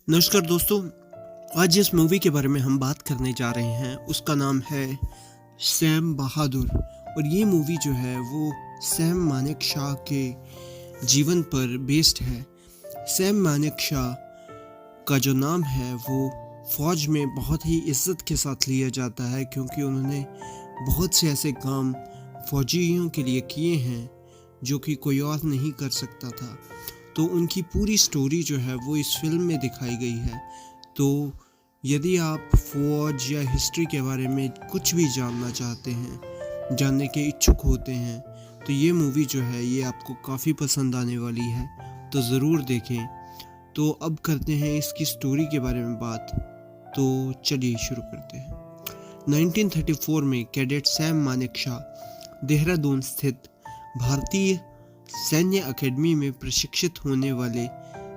नमस्कार दोस्तों। आज जिस मूवी के बारे में हम बात करने जा रहे हैं उसका नाम है सैम बहादुर। और ये मूवी जो है वो सैम मानेकशॉ के जीवन पर बेस्ड है। सैम मानेकशॉ का जो नाम है वो फौज में बहुत ही इज्जत के साथ लिया जाता है, क्योंकि उन्होंने बहुत से ऐसे काम फौजियों के लिए किए हैं जो कि कोई और नहीं कर सकता था। तो उनकी पूरी स्टोरी जो है वो इस फिल्म में दिखाई गई है। तो यदि आप फौज या हिस्ट्री के बारे में कुछ भी जानना चाहते हैं, जानने के इच्छुक होते हैं, तो ये मूवी जो है ये आपको काफ़ी पसंद आने वाली है, तो ज़रूर देखें। तो अब करते हैं इसकी स्टोरी के बारे में बात। तो चलिए शुरू करते हैं। 1934 में कैडेट सैम मानेकशॉ देहरादून स्थित भारतीय सैन्य अकेडमी में प्रशिक्षित होने वाले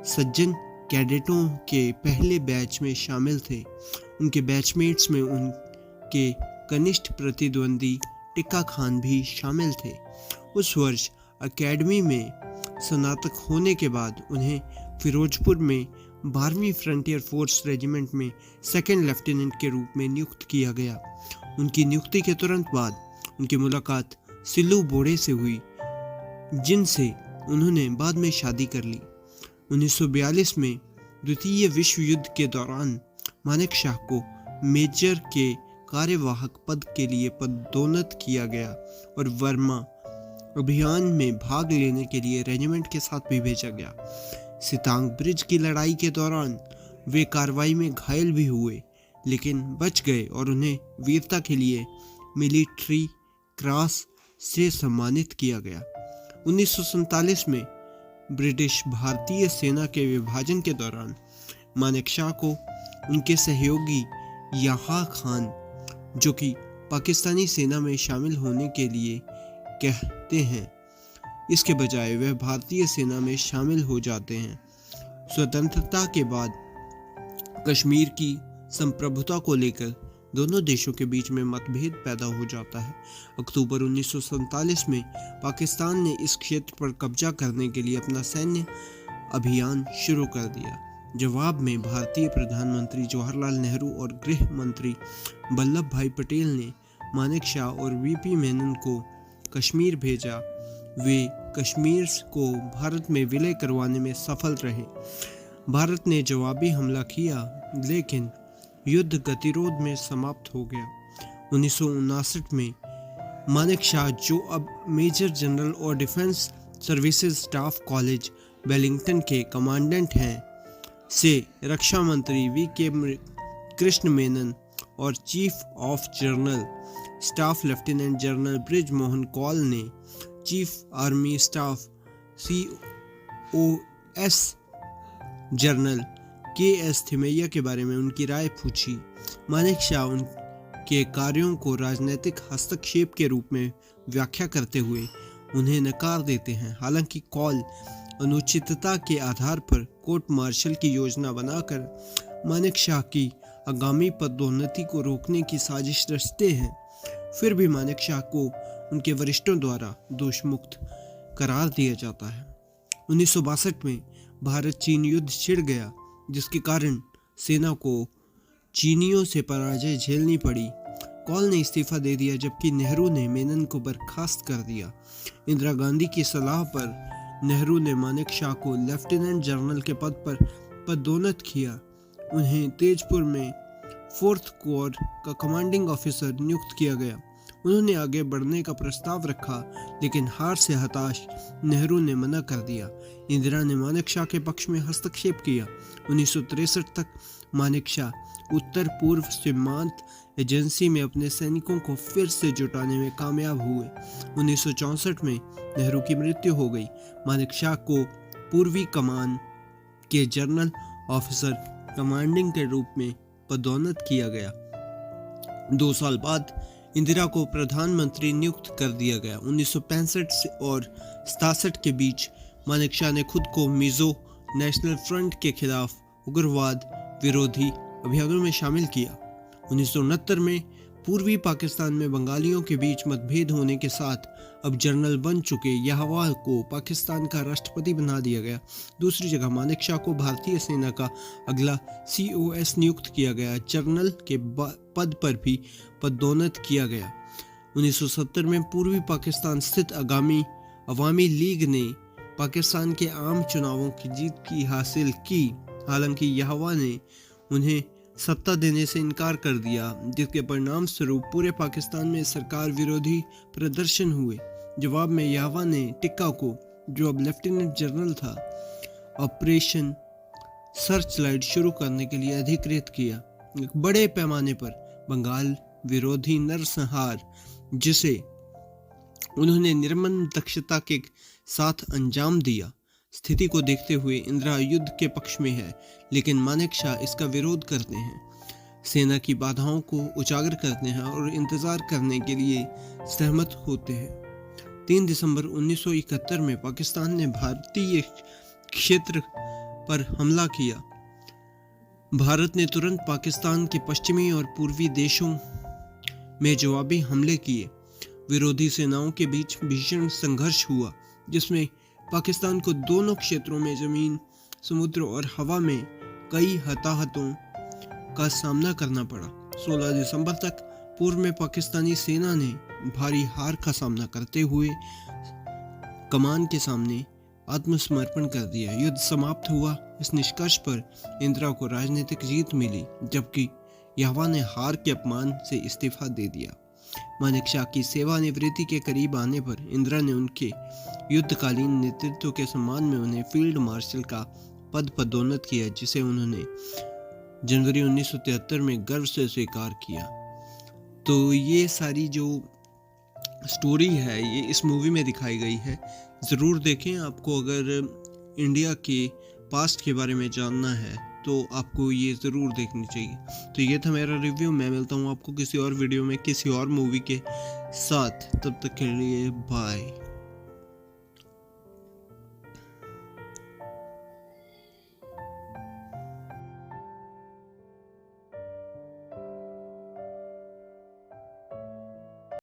सज्जन कैडेटों के पहले बैच में शामिल थे। उनके बैचमेट्स में उनके कनिष्ठ प्रतिद्वंदी टिक्का खान भी शामिल थे। उस वर्ष अकेडमी में स्नातक होने के बाद उन्हें फिरोजपुर में 12वीं फ्रंटियर फोर्स रेजिमेंट में सेकंड लेफ्टिनेंट के रूप में नियुक्त किया गया। उनकी नियुक्ति के तुरंत बाद उनकी मुलाकात सिल्लू बोड़े से हुई, जिनसे उन्होंने बाद में शादी कर ली। 1942 में द्वितीय विश्व युद्ध के दौरान मानेकशॉ को मेजर के कार्यवाहक पद के लिए पदोन्नत किया गया और वर्मा अभियान में भाग लेने के लिए रेजिमेंट के साथ भी भेजा गया। सितांग ब्रिज की लड़ाई के दौरान वे कार्रवाई में घायल भी हुए, लेकिन बच गए और उन्हें वीरता के लिए मिलिट्री क्रॉस से सम्मानित किया गया। 1947 में ब्रिटिश भारतीय सेना के विभाजन के दौरान मानेकशॉ को उनके सहयोगी याह्या खान, जो कि पाकिस्तानी सेना में शामिल होने के लिए कहते हैं, इसके बजाय वह भारतीय सेना में शामिल हो जाते हैं। स्वतंत्रता के बाद कश्मीर की संप्रभुता को लेकर दोनों देशों के बीच में मतभेद पैदा हो जाता है। अक्टूबर 1947 में पाकिस्तान ने इस क्षेत्र पर कब्जा करने के लिए अपना सैन्य अभियान शुरू कर दिया। जवाब में भारतीय प्रधानमंत्री जवाहरलाल नेहरू और गृह मंत्री वल्लभ भाई पटेल ने मानेकशॉ और वीपी मेनन को कश्मीर भेजा। वे कश्मीर को भारत में विलय करवाने में सफल रहे। भारत ने जवाबी हमला किया, लेकिन युद्ध गतिरोध में समाप्त हो गया। 1959 में मानेकशॉ, जो अब मेजर जनरल और defence services staff college Wellington के कमांडेंट हैं, से रक्षा मंत्री वी.के. कृष्ण मेनन और chief of general staff lieutenant general Brij Mohan Kaul ने chief army staff COS general K.S. Thimayya के बारे में उनकी राय पूछी। मानेकशॉ उनके कार्यों को राजनीतिक हस्तक्षेप के रूप में व्याख्या करते हुए उन्हें नकार देते हैं। हालांकि कौल अनुचितता के आधार पर कोर्ट मार्शल की योजना बनाकर मानेकशॉ की आगामी पदोन्नति को रोकने की साजिश रचते हैं। फिर भी मानेकशॉ को उनके वरिष्ठों द्वारा दोषमुक्त करार दिया जाता है। 1962 में भारत चीन युद्ध छिड़ गया, जिसके कारण सेना को चीनियों से पराजय झेलनी पड़ी। कौल ने इस्तीफा दे दिया, जबकि नेहरू ने मेनन को बर्खास्त कर दिया। इंदिरा गांधी की सलाह पर नेहरू ने मानेकशॉ को लेफ्टिनेंट जनरल के पद पर पदोन्नत किया। उन्हें तेजपुर में 4th कोर का कमांडिंग ऑफिसर नियुक्त किया गया। उन्होंने आगे बढ़ने का प्रस्ताव रखा, लेकिन हार से हताश नेहरू ने मना कर दिया। इंदिरा ने मानेकशॉ के पक्ष में हस्तक्षेप किया। 1963 तक मानेकशॉ उत्तर पूर्व सीमांत एजेंसी में अपने सैनिकों को फिर से जुटाने में कामयाब हुए। 1964 में नेहरू की मृत्यु हो गई। मानेकशॉ को पूर्वी कमान के जनरल ऑफिसर कमांडिंग के रूप में पदोन्नत किया गया। 2 साल बाद इंदिरा को प्रधानमंत्री नियुक्त कर दिया गया। 1965 और 67 के बीच मानेकशॉ ने खुद को मिजो नेशनल फ्रंट के खिलाफ उग्रवाद विरोधी अभियानों में शामिल किया। 1969 में पूर्वी पाकिस्तान में बंगालियों के बीच मतभेद होने के साथ अब जनरल बन चुके यहावा को पाकिस्तान का राष्ट्रपति बना दिया गया। दूसरी जगह मानेक शॉ को भारतीय सेना का अगला COS नियुक्त किया गया। जनरल के पद पर भी पदोन्नत किया गया। 1970 में पूर्वी पाकिस्तान स्थित अवामी लीग ने पाकिस्तान के आम चुनावों की जीत की हासिल की। हालांकि यहावा ने उन्हें सत्ता देने से इनकार कर दिया, जिसके परिणाम स्वरूप पूरे पाकिस्तान में सरकार विरोधी प्रदर्शन हुए। जवाब में यहावा ने टिक्का को, जो अब लेफ्टिनेंट जनरल था, ऑपरेशन सर्चलाइट शुरू करने के लिए अधिकृत किया। एक बड़े पैमाने पर बंगाल विरोधी नरसंहार, जिसे उन्होंने निर्मम दक्षता के साथ अंजाम दिया। स्थिति को देखते हुए इंदिरा युद्ध के पक्ष में है, लेकिन मानेक शॉ इसका विरोध करते हैं, सेना की बाधाओं को उजागर करते हैं और इंतजार करने के लिए सहमत होते हैं। 3 दिसंबर 1971 में पाकिस्तान ने भारतीय क्षेत्र पर हमला किया। भारत ने तुरंत पाकिस्तान के पश्चिमी और पूर्वी देशों में जवाबी हमले किए। विरोधी सेनाओं के बीच भीषण संघर्ष हुआ, जिसमें पाकिस्तान को दोनों क्षेत्रों में जमीन, समुद्र और हवा में कई हताहतों का सामना करना पड़ा। 16 दिसंबर तक पूर्व में पाकिस्तानी सेना ने भारी हार का सामना करते हुए कमान के सामने आत्मसमर्पण कर दिया। युद्ध समाप्त हुआ। इस निष्कर्ष पर इंदिरा को राजनीतिक जीत मिली, जबकि यहावा ने हार के अपमान से इस्तीफा दे दिया। मानेक शॉ की सेवानिवृत्ति के करीब आने पर इंदिरा ने उनके युद्धकालीन नेतृत्व के सम्मान में उन्हें फील्ड मार्शल का पद पदोन्नत किया, जिसे उन्होंने जनवरी 1973 में गर्व से स्वीकार किया। तो ये सारी जो स्टोरी है ये इस मूवी में दिखाई गई है। ज़रूर देखें। आपको अगर इंडिया के पास्ट के बारे में जानना है तो आपको ये ज़रूर देखनी चाहिए। तो ये था मेरा रिव्यू। मैं मिलता हूँ आपको किसी और वीडियो में किसी और मूवी के साथ। तब तक के लिए बाय।